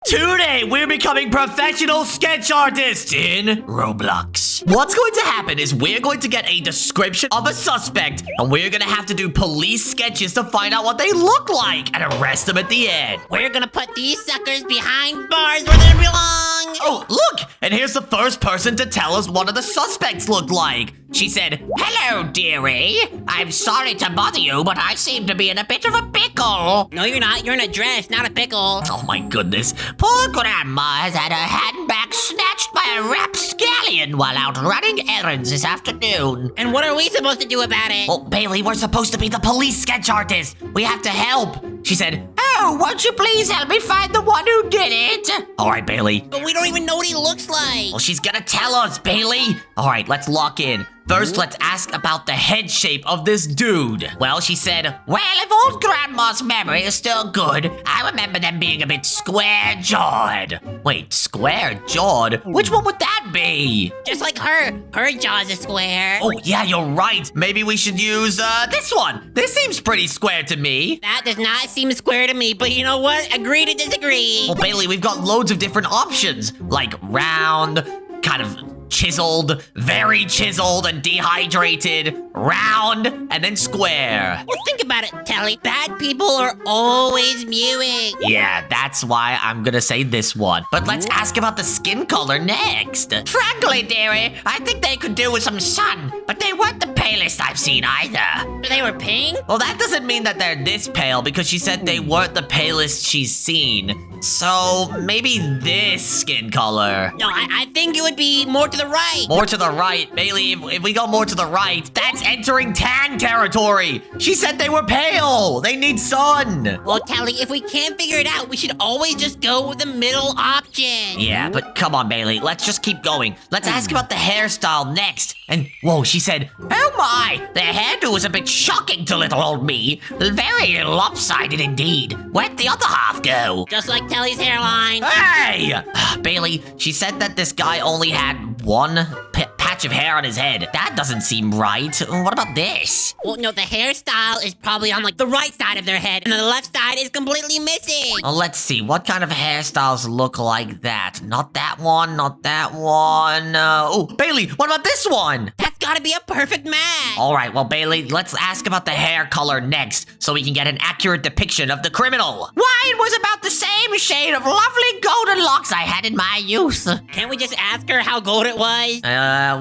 Today, we're becoming professional sketch artists in Roblox. What's going to happen is we're going to get a description of a suspect, and we're going to have to do police sketches to find out what they look like and arrest them at the end. We're gonna put these suckers behind bars where they belong. Oh, look! And here's the first person to tell us what the suspects look like. She said, "Hello, dearie. I'm sorry to bother you, but I seem to be in a bit of a pickle." No, you're not. You're in a dress, not a pickle. Oh my goodness. Poor Grandma has had her handbag snatched by a rapscallion while out running errands this afternoon. And what are we supposed to do about it? Well, Bailey, we're supposed to be the police sketch artists. We have to help. She said, "Oh, won't you please help me find the one who did it?" All right, Bailey. But we don't even know what he looks like. Well, she's gonna tell us, Bailey. All right, let's lock in. First, let's ask about the head shape of this dude. Well, she said, "Well, if old Grandma's memory is still good, I remember them being a bit square-jawed." Wait, square-jawed? Which one would that be? Just like her. Her jaw's a square. Oh, yeah, you're right. Maybe we should use, this one. This seems pretty square to me. That does not seem square to me, but you know what? Agree to disagree. Well, Bailey, we've got loads of different options, like round, kind of chiseled, very chiseled and dehydrated, round, and then square. Well, think about it, Tele. Bad people are always mewing. Yeah, that's why I'm gonna say this one. But let's ask about the skin color next. Frankly, dearie, I think they could do with some sun, but they weren't the palest I've seen either. They were pink? Well, that doesn't mean that they're this pale because she said they weren't the palest she's seen. So maybe this skin color. No, I think it would be more to the right. More to the right. Bailey, if we go more to the right, that's entering tan territory. She said they were pale. They need sun. Well, Tele, if we can't figure it out, we should always just go with the middle option. Yeah, but come on, Bailey. Let's just keep going. Let's ask about the hairstyle next. And, whoa, she said, "Oh my, the hairdo is a bit shocking to little old me. Very lopsided indeed. Where'd the other half go?" Just like Tele's hairline. Hey! Bailey, she said that this guy only had one patch of hair on his head. That doesn't seem right. What about this? Well, no, the hairstyle is probably on, like, the right side of their head, and the left side is completely missing. Well, let's see. What kind of hairstyles look like that? Not that one, not that one. Oh, Bailey, what about this one? That's gotta be a perfect match. All right, well, Bailey, let's ask about the hair color next so we can get an accurate depiction of the criminal. Why, it was about the same shade of lovely golden locks I had in my youth. Can't we just ask her how gold it was?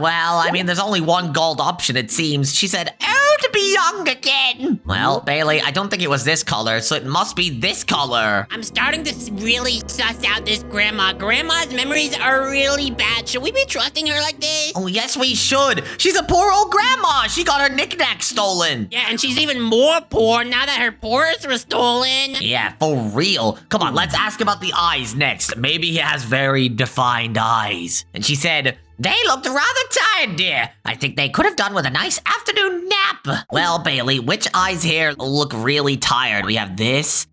Well, I mean, there's only one gold option, it seems. She said, "Oh, to be young again." Well, Bailey, I don't think it was this color, so it must be this color. I'm starting to really suss out this grandma. Grandma's memories are really bad. Should we be trusting her like this? Oh, yes, we should. She's a poor old grandma. She got her knickknacks stolen. Yeah, and she's even more poor now that her purse was stolen. Yeah, for real. Come on, let's ask about the eyes next. Maybe he has very defined eyes. And she said, "They looked rather tired, dear. I think they could have done with a nice afternoon nap." Well, Bailey, which eyes here look really tired? We have this,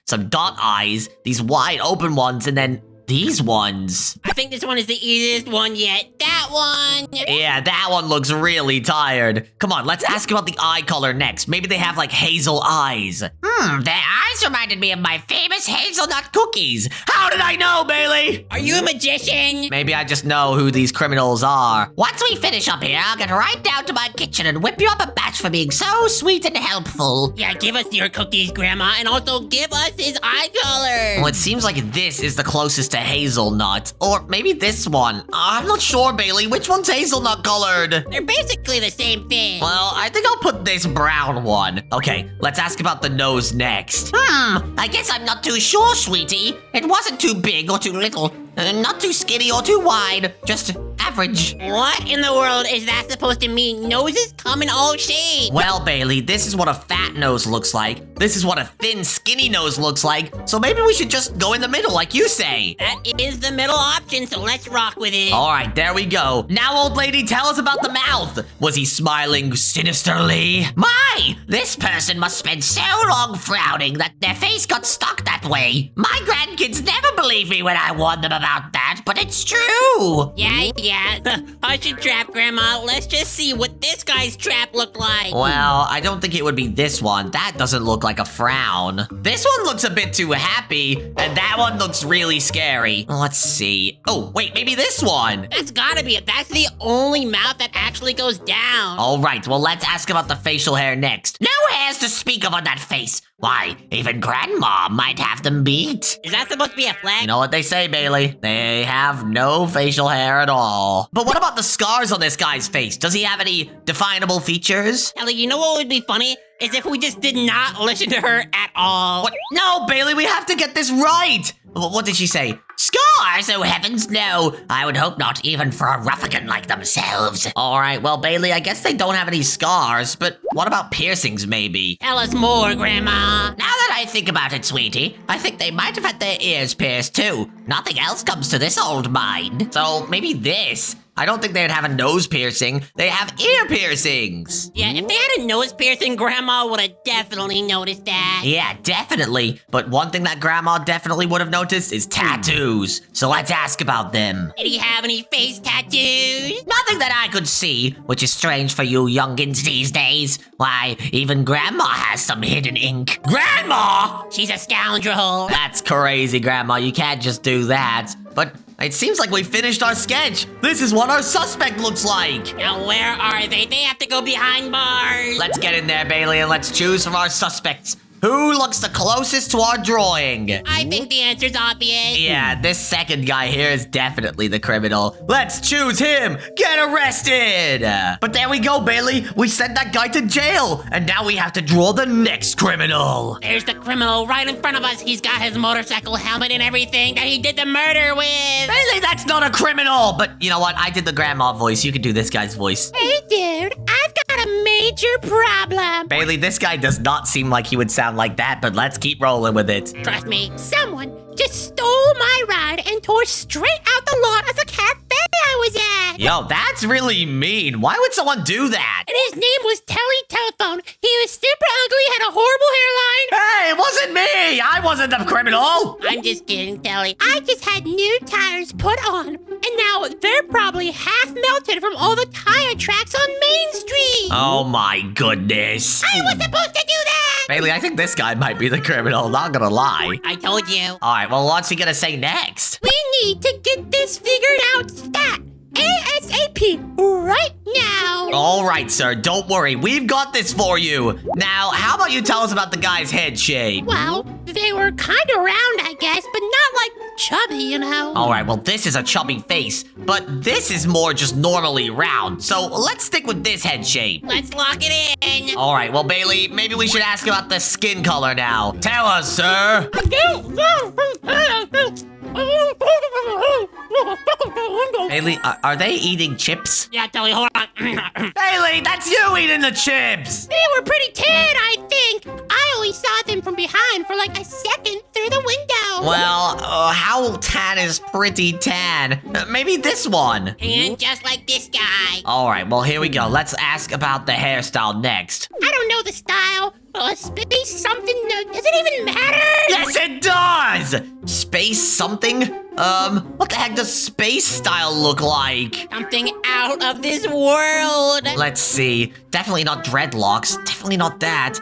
some dot eyes, these wide open ones, and then these ones. I think this one is the easiest one yet. That one. Yeah, that one looks really tired. Come on, let's ask about the eye color next. Maybe they have like hazel eyes. Their eyes reminded me of my famous hazelnut cookies. How did I know, Bailey? Are you a magician? Maybe I just know who these criminals are. Once we finish up here, I'll get right down to my kitchen and whip you up a batch for being so sweet and helpful. Yeah, give us your cookies, Grandma, and also give us his eye color. Well, it seems like this is the closest to hazelnut. Or maybe this one. I'm not sure, Bailey. Which one's hazelnut colored? They're basically the same thing. Well, I think I'll put this brown one. Okay, let's ask about the nose next. I guess I'm not too sure, sweetie. It wasn't too big or too little. Not too skinny or too wide. Just average. What in the world is that supposed to mean? Noses come in all shapes. Well, Bailey, this is what a fat nose looks like. This is what a thin, skinny nose looks like. So maybe we should just go in the middle, like you say. That is the middle option, so let's rock with it. All right, there we go. Now, old lady, tell us about the mouth. Was he smiling sinisterly? My, this person must spend so long frowning that their face got stuck that way. My grandkids never believe me when I warn them about that, but it's true. Yeah. I should trap Grandma. Let's just see what this guy's trap looked like. Well, I don't think it would be this one. That doesn't look like a frown. This one looks a bit too happy, and that one looks really scary. Let's see. Oh, wait, maybe this one. That's gotta be it. That's the only mouth that actually goes down. All right, well, let's ask about the facial hair next. No hairs to speak of on that face. Why, even Grandma might have them beat. Is that supposed to be a flag? You know what they say, Bailey? They have no facial hair at all. But what about the scars on this guy's face? Does he have any definable features? Ellie, you know what would be funny? Is if we just did not listen to her at all. What? No, Bailey, we have to get this right. What did she say? Scars? Oh, heavens, no. I would hope not, even for a ruffian like themselves. All right, well, Bailey, I guess they don't have any scars, but what about piercings, maybe? Tell us more, Grandma. Now that I think about it, sweetie, I think they might have had their ears pierced, too. Nothing else comes to this old mind. So maybe this. I don't think they'd have a nose piercing. They have ear piercings. Yeah, if they had a nose piercing, Grandma would have definitely noticed that. Yeah, definitely. But one thing that Grandma definitely would have noticed is tattoos. So let's ask about them. Did he have any face tattoos? Nothing that I could see, which is strange for you youngins these days. Why, even Grandma has some hidden ink. Grandma! She's a scoundrel. That's crazy, Grandma. You can't just do that. But it seems like we finished our sketch. This is what our suspect looks like. Now, where are they? They have to go behind bars. Let's get in there, Bailey, and let's choose from our suspects. Who looks the closest to our drawing? I think the answer's obvious. Yeah, this second guy here is definitely the criminal. Let's choose him. Get arrested. But there we go, Bailey. We sent that guy to jail. And now we have to draw the next criminal. There's the criminal right in front of us. He's got his motorcycle helmet and everything that he did the murder with. Bailey, that's not a criminal. But you know what? I did the grandma voice. You can do this guy's voice. Hey, dude. I've got a major problem. Bailey, this guy does not seem like he would sound like that, but let's keep rolling with it. Trust me, someone just stole my ride and tore straight out the lot of the cafe I was at. Yo, that's really mean. Why would someone do that? And his name was Telephone. He was super ugly, had a horrible hairline. Hey, it wasn't me. I wasn't the criminal. I'm just kidding, Telly. I just had new tires put on, and now they're probably half melted from all the tire tracks on Main Street. Oh my goodness. I was supposed to do that. Bailey, I think this guy might be the criminal, not gonna lie. I told you. All right, well, what's he gonna say next? We need to get this figured out stat ASAP right now. All right, sir, don't worry. We've got this for you. Now, how about you tell us about the guy's head shape? Well, they were kind of round, I guess, but not like chubby, you know. All right, well, this is a chubby face, but this is more just normally round. So let's stick with this head shape. Let's lock it in. All right, well, Bailey, maybe we should ask about the skin color now. Tell us, sir. Bailey, are they eating chips? Yeah, Telly, hold on. Bailey, that's you eating the chips! They were pretty tan, I think. I only saw them from behind for like a second through the window. Well, how tan is pretty tan? Maybe this one. And just like this guy. All right, well, here we go. Let's ask about the hairstyle next. I don't know the style. Space something, does it even matter? Yes, it does! Space something? What the heck does space style look like? Something out of this world. Let's see. Definitely not dreadlocks. Definitely not that.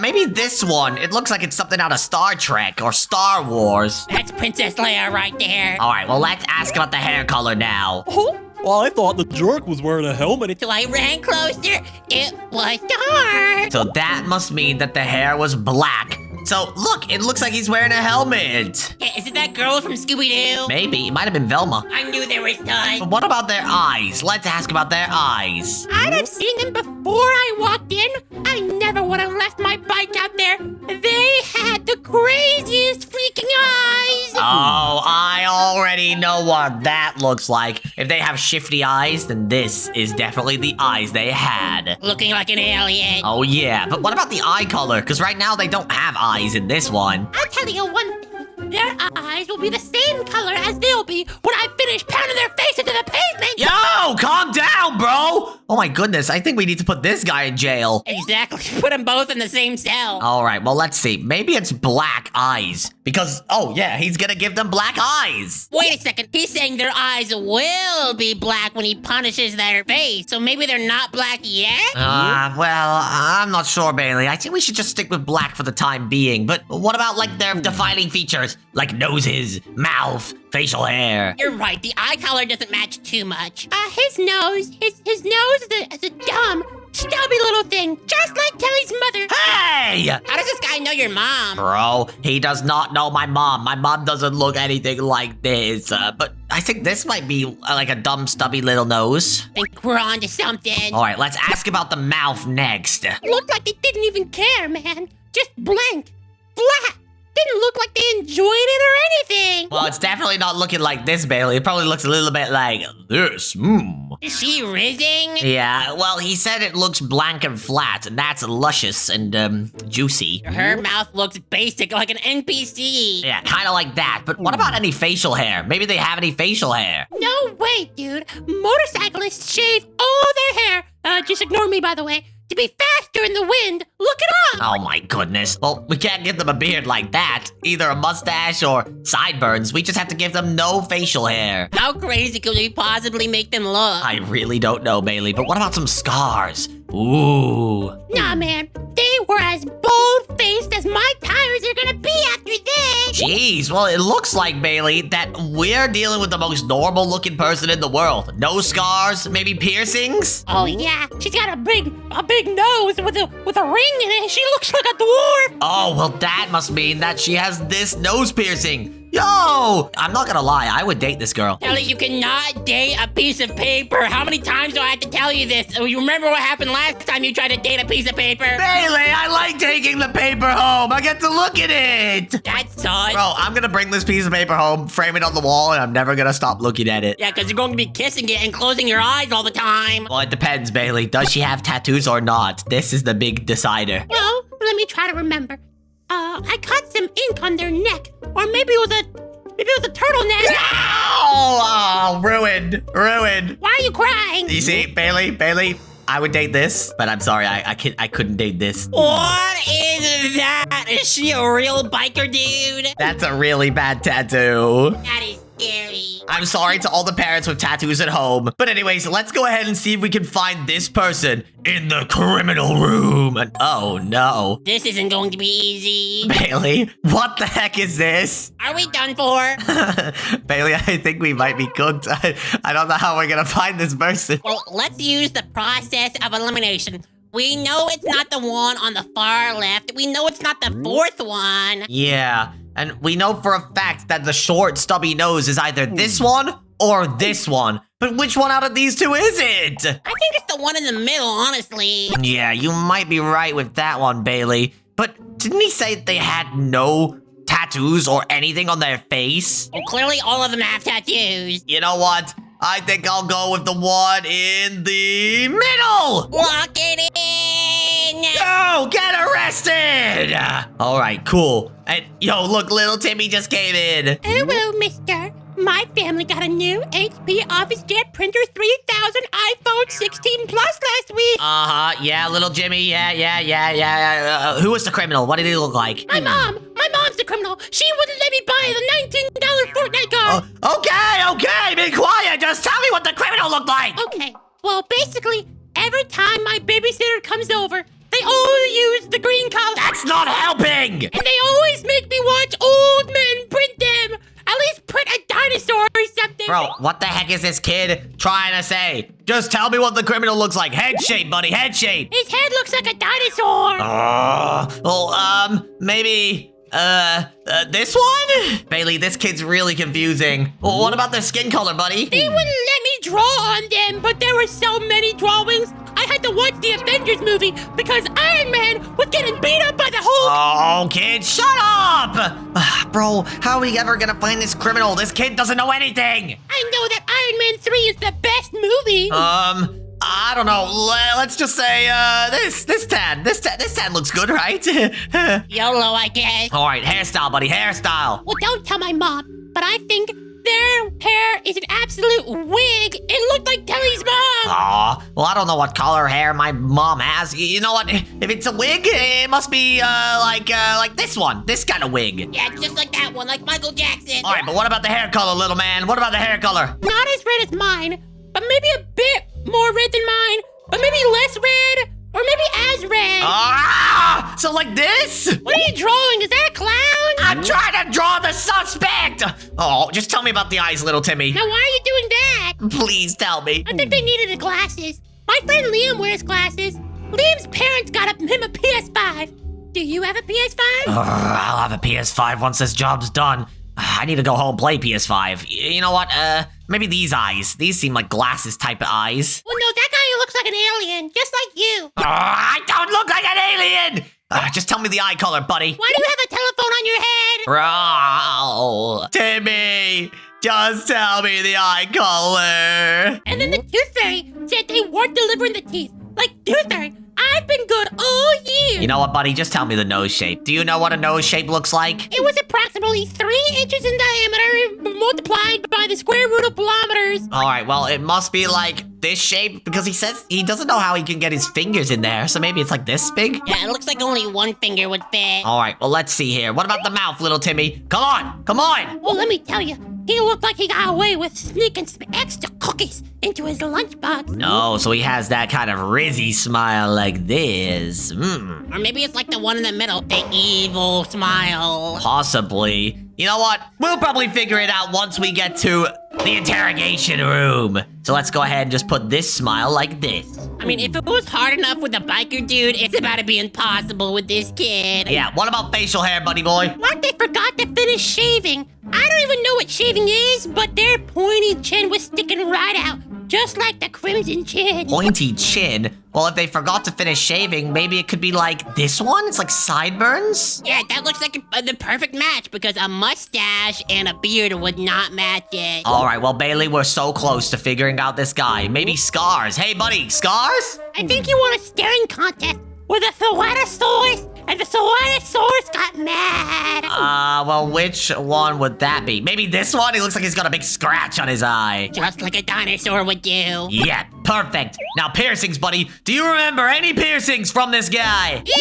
Maybe this one. It looks like it's something out of Star Trek or Star Wars. That's Princess Leia right there. All right, well, let's ask about the hair color now. Oh, well, I thought the jerk was wearing a helmet. Until I ran closer, it was dark. So that must mean that the hair was black. So, look, it looks like he's wearing a helmet. Yeah, is it that girl from Scooby-Doo? Maybe. It might have been Velma. I knew there was time. But what about their eyes? Let's ask about their eyes. I'd have seen them before I walked in. I never would have left my bike out there. They had the craziest freaking eyes. Oh, I already know what that looks like. If they have shifty eyes, then this is definitely the eyes they had. Looking like an alien. Oh, yeah. But what about the eye color? Because right now they don't have eyes in this one. I'll tell you one thing. Their eyes will be the same color as they'll be when I finish pounding their face into the pavement. Yo, calm down, bro. Oh my goodness, I think we need to put this guy in jail. Exactly. Put them both in the same cell. All right, well, let's see. Maybe it's black eyes. Because, oh yeah, he's gonna give them black eyes. Wait a second. He's saying their eyes will be black when he punishes their face. So maybe they're not black yet? Well, I'm not sure, Bailey. I think we should just stick with black for the time being. But what about, like, their defining features? Like noses, mouth, facial hair. You're right. The eye color doesn't match too much. His nose is a dumb, stubby little thing, just like Kelly's mother. Hey! How does this guy know your mom? Bro, he does not know my mom. My mom doesn't look anything like this. But I think this might be like a dumb, stubby little nose. I think we're on to something. All right, let's ask about the mouth next. Looked like they didn't even care, man. Just blank. Flat. Didn't look like they enjoyed it or anything. Well, it's definitely not looking like this, Bailey. It probably looks a little bit like this. Is she rizzing? Yeah, well, he said it looks blank and flat, and that's luscious and, juicy. Her mouth looks basic, like an NPC. Yeah, kind of like that. But what about any facial hair? Maybe they have any facial hair. No way, dude. Motorcyclists shave all their hair. Just ignore me, by the way. To be faster in the wind. Look it up. Oh my goodness. Well, we can't give them a beard like that. Either a mustache or sideburns. We just have to give them no facial hair. How crazy could we possibly make them look? I really don't know, Bailey, but what about some scars? Ooh. Nah, man. They were as bold-faced as my tires are gonna be after this. Jeez, well, it looks like, Bailey, that we're dealing with the most normal-looking person in the world. No scars, maybe piercings? Oh, yeah. She's got a big nose with a ring in it. She looks like a dwarf. Oh, well, that must mean that she has this nose piercing. Yo! I'm not gonna lie, I would date this girl. Ellie, you cannot date a piece of paper. How many times do I have to tell you this? You remember what happened last time you tried to date a piece of paper? Bailey, I like taking the paper home. I get to look at it. That sucks. Bro, I'm gonna bring this piece of paper home, frame it on the wall, and I'm never gonna stop looking at it. Yeah, because you're going to be kissing it and closing your eyes all the time. Well, it depends, Bailey. Does she have tattoos or not? This is the big decider. Well, let me try to remember. I caught some ink on their neck. Or maybe it was a turtleneck. Oh, ruined. Why are you crying? You see, Bailey, I would date this, but I'm sorry, I couldn't date this. What is that? Is she a real biker dude? That's a really bad tattoo. That is scary. I'm sorry to all the parents with tattoos at home. But anyways, let's go ahead and see if we can find this person in the criminal room. And oh no. This isn't going to be easy. Bailey, what the heck is this? Are we done for? Bailey, I think we might be cooked. I don't know how we're gonna find this person. Well, let's use the process of elimination. We know it's not the one on the far left. We know it's not the fourth one. Yeah, and we know for a fact that the short, stubby nose is either this one or this one. But which one out of these two is it? I think it's the one in the middle, honestly. Yeah, you might be right with that one, Bailey. But didn't he say they had no tattoos or anything on their face? Well, clearly all of them have tattoos. You know what? I think I'll go with the one in the middle! Lock it in! Yo, get arrested! All right, cool. And yo, look, little Timmy just came in. Hello, mister. My family got a new HP OfficeJet Printer 3000 iPhone 16 Plus last week. Uh-huh, yeah, little Jimmy, yeah. Who was the criminal? What did he look like? My mom's the criminal. She wouldn't let me buy the $19 Fortnite card. Okay, be quiet. Just tell me what the criminal looked like. Okay, well, basically, every time my babysitter comes over, they always use the green color. That's not helping. And they always make me watch old men print them. At least print a dinosaur or something. Bro, what the heck is this kid trying to say? Just tell me what the criminal looks like. Head shape, buddy, head shape. His head looks like a dinosaur. Maybe, this one? Bailey, this kid's really confusing. Well, what about their skin color, buddy? They wouldn't let me draw on them, but there were so many drawings. I had to watch the Avengers movie because Iron Man was getting beat up by the Hulk. Oh, kid, shut up! Bro, how are we ever gonna find this criminal? This kid doesn't know anything! I know that Iron Man 3 is the best movie. I don't know. Let's just say, this tan looks good, right? YOLO, I guess. All right, hairstyle, buddy, hairstyle. Well, don't tell my mom, but I think their hair is an absolute wig. It looked like Tele's mom. Aw, well, I don't know what color hair my mom has. You know what? If it's a wig, it must be like this one. This kind of wig. Yeah, just like that one, like Michael Jackson. All right, but what about the hair color, little man? What about the hair color? Not as red as mine, but maybe a bit more red than mine, but maybe less red, or maybe as red. Ah! So like this? What are you drawing? Is that a clown? I'm trying to draw the suspect! Oh, just tell me about the eyes, little Timmy. Now, why are you doing that? Please tell me. I think they needed the glasses. My friend Liam wears glasses. Liam's parents got him a PS5. Do you have a PS5? I'll have a PS5 once this job's done. I need to go home and play PS5. You know what? Maybe these eyes. These seem like glasses type of eyes. Well, no, that guy looks like an alien, just like you. I don't look like an alien! Just tell me the eye color, buddy. Why do you have a telephone on your head? Oh, Timmy, just tell me the eye color. And then the tooth fairy said they weren't delivering the teeth. Like, tooth fairy, I've been good all year. You know what, buddy? Just tell me the nose shape. Do you know what a nose shape looks like? It was approximately 3 inches in diameter multiplied by the square root of kilometers. All right, well, it must be like this shape because he says he doesn't know how he can get his fingers in there. So maybe it's like this big? Yeah, it looks like only one finger would fit. All right, well, let's see here. What about the mouth, little Timmy? Come on, come on. Well, let me tell you, he looked like he got away with sneaking some extra cookies into his lunchbox. No, so he has that kind of rizzy smile like this. Or maybe it's like the one in the middle, the evil smile. Possibly. You know what? We'll probably figure it out once we get to the interrogation room. So let's go ahead and just put this smile like this. I mean, if it was hard enough with the biker dude, it's about to be impossible with this kid. Yeah, what about facial hair, buddy boy? What? They forgot to finish shaving. I don't even know what shaving is, but their pointy chin was sticking right out, just like the crimson chin. Pointy chin? Well, if they forgot to finish shaving, maybe it could be like this one? It's like sideburns? Yeah, that looks like the perfect match because a mustache and a beard would not match it. All right, well, Bailey, we're so close to figuring out this guy. Maybe scars. Hey, buddy, scars? I think you want a staring contest where the Thoatosaurus and the Thoatosaurus got mad. Well, which one would that be? Maybe this one? He looks like he's got a big scratch on his eye. Just like a dinosaur would do. Yeah, perfect. Now, piercings, buddy. Do you remember any piercings from this guy? Yeah.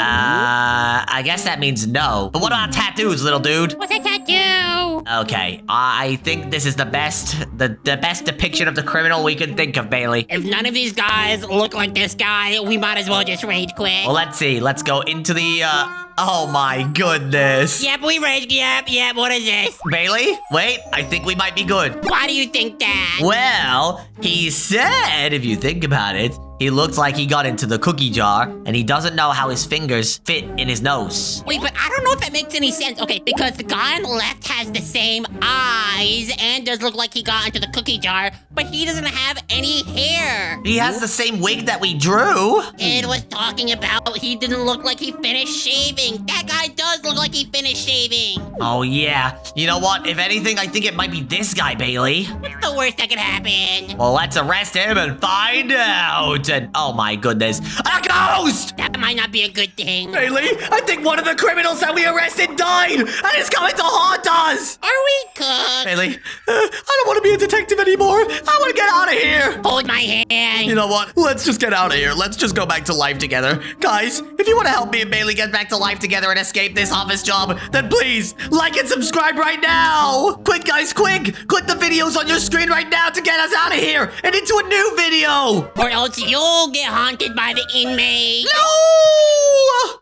I guess that means no. But what about tattoos, little dude? What's a tattoo? Okay, I think this is the best depiction of the criminal we could think of, Bailey. If none of these guys look like this guy, we might as well just rage quit. Well, let's see. Let's go into the, oh my goodness. Yep, we rage. Yep, what is this? Bailey, wait, I think we might be good. Why do you think that? Well, he said, if you think about it, he looks like he got into the cookie jar, and he doesn't know how his fingers fit in his nose. Wait, but I don't know if that makes any sense. Okay, because the guy on the left has the same eyes and does look like he got into the cookie jar, but he doesn't have any hair. He has the same wig that we drew. It was talking about he didn't look like he finished shaving. That guy does look like he finished shaving. Oh, yeah. You know what? If anything, I think it might be this guy, Bailey. What's the worst that could happen? Well, let's arrest him and find out. And oh my goodness, a ghost! That might not be a good thing. Bailey, I think one of the criminals that we arrested died, and is coming to haunt us. Are we cooked? Bailey, I don't want to be a detective anymore. I want to get out of here. Hold my hand. You know what? Let's just get out of here. Let's just go back to life together. Guys, if you want to help me and Bailey get back to life together and escape this office job, then please like and subscribe right now. Quick, guys, quick. Click the videos on your screen right now to get us out of here and into a new video. Or else you'll get haunted by the inmate. No!